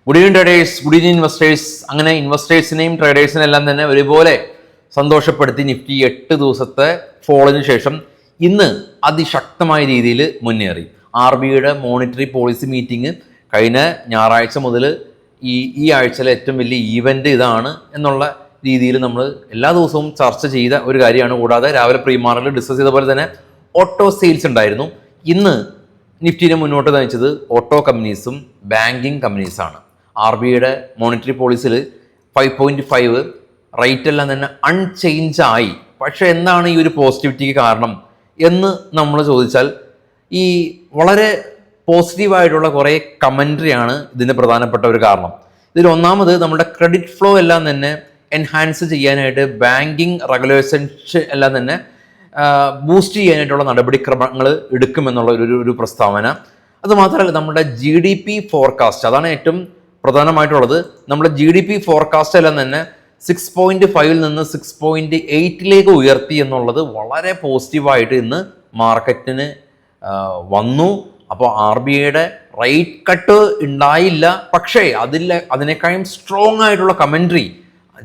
Good evening traders, good evening investors. അങ്ങനെ ഇൻവെസ്റ്റേഴ്സിനെയും ട്രേഡേഴ്സിനെയും എല്ലാം തന്നെ ഒരുപോലെ സന്തോഷപ്പെടുത്തി നിഫ്റ്റി 8 ദിവസത്തെ ഫോളിന് ശേഷം ഇന്ന് അതിശക്തമായ രീതിയിൽ മുന്നേറി. RBIയുടെ മോണിറ്ററി പോളിസി മീറ്റിംഗ് കഴിഞ്ഞ ഞായറാഴ്ച മുതൽ ഈ ആഴ്ചയിലെ ഏറ്റവും വലിയ ഈവൻ്റ് ഇതാണ് എന്നുള്ള രീതിയിൽ നമ്മൾ എല്ലാ ദിവസവും ചർച്ച ചെയ്ത ഒരു കാര്യമാണ്. കൂടാതെ രാവിലെ പ്രീ മാർക്കറ്റിൽ ഡിസ്കസ് ചെയ്ത പോലെ തന്നെ ഓട്ടോ സെയിൽസ് ഉണ്ടായിരുന്നു. ഇന്ന് നിഫ്റ്റിനെ മുന്നോട്ട് നയിച്ചത് ഓട്ടോ കമ്പനീസും ബാങ്കിങ് കമ്പനീസാണ്. RBIയുടെ മോണിറ്ററി പോളിസിയിൽ 5.5 റേറ്റ് എല്ലാം തന്നെ അൺചേഞ്ച് ആയി. പക്ഷേ എന്താണ് ഈ ഒരു പോസിറ്റിവിറ്റിക്ക് കാരണം എന്ന് നമ്മൾ ചോദിച്ചാൽ ഈ വളരെ പോസിറ്റീവായിട്ടുള്ള കുറേ കമൻട്രിയാണ് ഇതിന് പ്രധാനപ്പെട്ട ഒരു കാരണം. ഇതിൽ ഒന്നാമത് നമ്മുടെ ക്രെഡിറ്റ് ഫ്ലോ എല്ലാം തന്നെ എൻഹാൻസ് ചെയ്യാനായിട്ട് ബാങ്കിങ് റെഗുലേഷൻസ് എല്ലാം തന്നെ ബൂസ്റ്റ് ചെയ്യാനായിട്ടുള്ള നടപടിക്രമങ്ങൾ എടുക്കുമെന്നുള്ള ഒരു പ്രസ്താവന. അതുമാത്രമല്ല നമ്മുടെ GDP ഫോർകാസ്റ്റ്, അതാണ് ഏറ്റവും പ്രധാനമായിട്ടുള്ളത്. നമ്മുടെ GDP ഫോർകാസ്റ്റ് എല്ലാം തന്നെ 6.5 നിന്ന് 6.8 ഉയർത്തി എന്നുള്ളത് വളരെ പോസിറ്റീവായിട്ട് ഇന്ന് മാർക്കറ്റിന് വന്നു. അപ്പോൾ RBIയുടെ റേറ്റ് കട്ട് ഉണ്ടായില്ല, പക്ഷേ അതിനേക്കാളും സ്ട്രോങ് ആയിട്ടുള്ള കമൻട്രി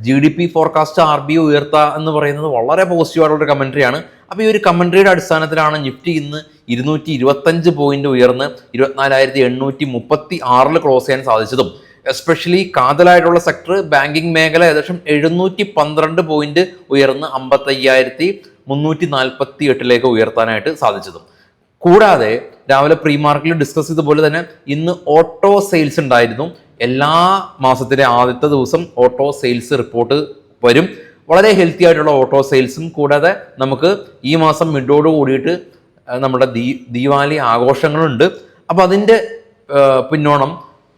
GDP ഫോർകാസ്റ്റ് RBI ഉയർത്തുക എന്ന് പറയുന്നത് വളരെ പോസിറ്റീവായിട്ടുള്ളൊരു കമൻട്രിയാണ്. അപ്പോൾ ഈ ഒരു കമൻട്രിയുടെ അടിസ്ഥാനത്തിലാണ് നിഫ്റ്റി ഇന്ന് 225 പോയിന്റ് ഉയർന്ന് 24,836 ക്ലോസ് ചെയ്യാൻ സാധിച്ചതും. എസ്പെഷ്യലി കാതലായിട്ടുള്ള സെക്ടർ ബാങ്കിങ് മേഖല ഏകദേശം 712 പോയിന്റ് ഉയർന്ന് 55,348 ഉയർത്താനായിട്ട് സാധിച്ചതും. കൂടാതെ രാവിലെ പ്രീ മാർക്കറ്റിൽ ഡിസ്കസ് ചെയ്തതുപോലെ തന്നെ ഇന്ന് ഓട്ടോ സെയിൽസ് ഉണ്ടായിരുന്നു. എല്ലാ മാസത്തിലെ ആദ്യത്തെ ദിവസം ഓട്ടോ സെയിൽസ് റിപ്പോർട്ട് വരും. വളരെ ഹെൽത്തി ആയിട്ടുള്ള ഓട്ടോ സെയിൽസും. കൂടാതെ നമുക്ക് ഈ മാസം മിഡോട് കൂടിയിട്ട് നമ്മുടെ ദീപാവലി ആഘോഷങ്ങളുണ്ട്. അപ്പോൾ അതിൻ്റെ പിന്നോണം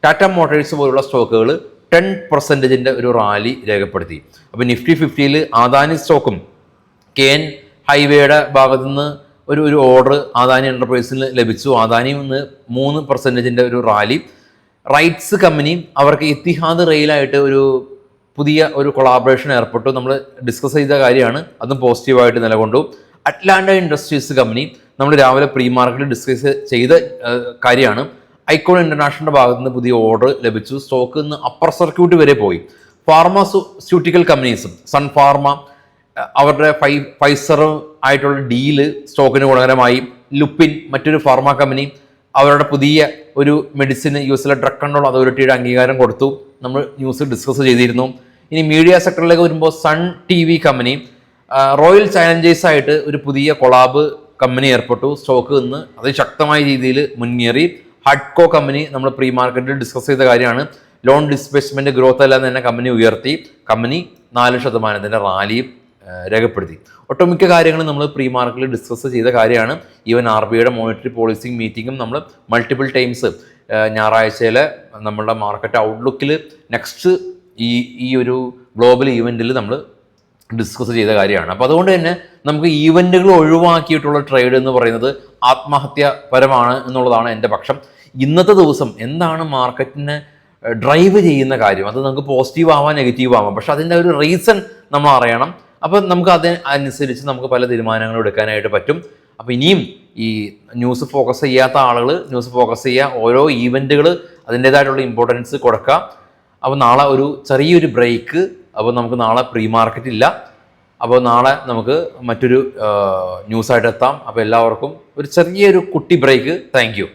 ടാറ്റ മോട്ടോഴ്സ് പോലുള്ള സ്റ്റോക്കുകൾ 10% ഒരു റാലി രേഖപ്പെടുത്തി. അപ്പോൾ നിഫ്റ്റി 50യിൽ അദാനി സ്റ്റോക്കും KN ഹൈവേയുടെ ഭാഗത്തു നിന്ന് ഒരു ഓർഡർ അദാനി എൻ്റർപ്രൈസിന് ലഭിച്ചു. അദാനിയിൽ നിന്ന് 3% ഒരു റാലി. റൈറ്റ്സ് കമ്പനി അവർക്ക് ഇത്തിഹാദ് റെയിലായിട്ട് പുതിയ കൊളാബറേഷൻ ഏർപ്പെട്ടു. നമ്മൾ ഡിസ്കസ് ചെയ്ത കാര്യമാണ്, അതും പോസിറ്റീവായിട്ട് നിലകൊണ്ടു. അറ്റ്ലാന്റ ഇൻഡസ്ട്രീസ് കമ്പനി നമ്മൾ രാവിലെ പ്രീ മാർക്കറ്റിൽ ഡിസ്കസ് ചെയ്ത കാര്യമാണ്. ഐക്കോൺ ഇന്റർനാഷണലിന്റെ ഭാഗത്ത് നിന്ന് പുതിയ ഓർഡർ ലഭിച്ചു. സ്റ്റോക്ക് ഇന്ന് അപ്പർ സർക്യൂട്ട് വരെ പോയി. ഫാർമസ്യൂട്ടിക്കൽ കമ്പനീസും സൺ ഫാർമ അവരുടെ ഫൈസർ ആയിട്ടുള്ള ഡീല് സ്റ്റോക്കിന് ഗുണകരമായി. ലുപ്പിൻ മറ്റൊരു ഫാർമ കമ്പനി അവരുടെ പുതിയ ഒരു മെഡിസിന് US ഡ്രഗ് കൺട്രോൾ അതോറിറ്റിയുടെ അംഗീകാരം കൊടുത്തു. നമ്മൾ ന്യൂസ് ഡിസ്കസ് ചെയ്തിരുന്നു. ഇനി മീഡിയ സെക്ടറിലേക്ക് വരുമ്പോൾ Sun TV company Royal Challengers ആയിട്ട് ഒരു പുതിയ കൊളാബ് കമ്പനി ഏർപ്പെട്ടു. സ്റ്റോക്ക് ഇന്ന് അതിശക്തമായ രീതിയിൽ മുന്നേറി. ഹഡ്കോ കമ്പനി നമ്മൾ പ്രീ മാർക്കറ്റിൽ ഡിസ്കസ് ചെയ്ത കാര്യമാണ്. ലോൺ ഡിസ്ബേഴ്സ്മെന്റ് ഗ്രോത്ത് എല്ലാം തന്നെ കമ്പനി ഉയർത്തി. കമ്പനി 4% റാലിയും രേഖപ്പെടുത്തി. ഒട്ടുമിക്ക കാര്യങ്ങളും നമ്മൾ പ്രീ മാർക്കറ്റിൽ ഡിസ്കസ് ചെയ്ത കാര്യമാണ്. ഈവൻ RBIയുടെ മോണിറ്ററി പോളിസി മീറ്റിങ്ങും നമ്മൾ മൾട്ടിപ്പിൾ ടൈംസ് ഞായറാഴ്ചയിലെ നമ്മളുടെ മാർക്കറ്റ് ഔട്ട്ലുക്കിൽ നെക്സ്റ്റ് ഈ ഒരു ഗ്ലോബൽ ഈവൻറ്റിൽ നമ്മൾ ഡിസ്കസ് ചെയ്ത കാര്യമാണ്. അപ്പോൾ അതുകൊണ്ട് തന്നെ നമുക്ക് ഈവൻറ്റുകൾ ഒഴിവാക്കിയിട്ടുള്ള ട്രേഡ് എന്ന് പറയുന്നത് ആത്മഹത്യപരമാണ് എന്നുള്ളതാണ് എൻ്റെ പക്ഷം. ഇന്നത്തെ ദിവസം എന്താണ് മാർക്കറ്റിനെ ഡ്രൈവ് ചെയ്യുന്ന കാര്യം, അത് നമുക്ക് പോസിറ്റീവ് ആവാം നെഗറ്റീവ് ആവാം, പക്ഷെ അതിൻ്റെ ഒരു റീസൺ നമ്മൾ അറിയണം. അപ്പോൾ നമുക്ക് അതിനനുസരിച്ച് നമുക്ക് പല തീരുമാനങ്ങളും എടുക്കാനായിട്ട് പറ്റും. അപ്പോൾ ഇനിയും ഈ ന്യൂസ് ഫോക്കസ് ചെയ്യാത്ത ആളുകൾ ന്യൂസ് ഫോക്കസ് ചെയ്യുക, ഓരോ ഈവൻറ്റുകൾ അതിൻ്റേതായിട്ടുള്ള ഇമ്പോർട്ടൻസ് കൊടുക്കുക. അപ്പോൾ നാളെ ചെറിയൊരു ബ്രേക്ക്. അപ്പോൾ നമുക്ക് നാളെ പ്രീ മാർക്കറ്റ് ഇല്ല. അപ്പോൾ നാളെ നമുക്ക് മറ്റൊരു ന്യൂസായിട്ട് എത്താം. അപ്പോൾ എല്ലാവർക്കും ഒരു ചെറിയൊരു കുട്ടി ബ്രേക്ക്. Thank you.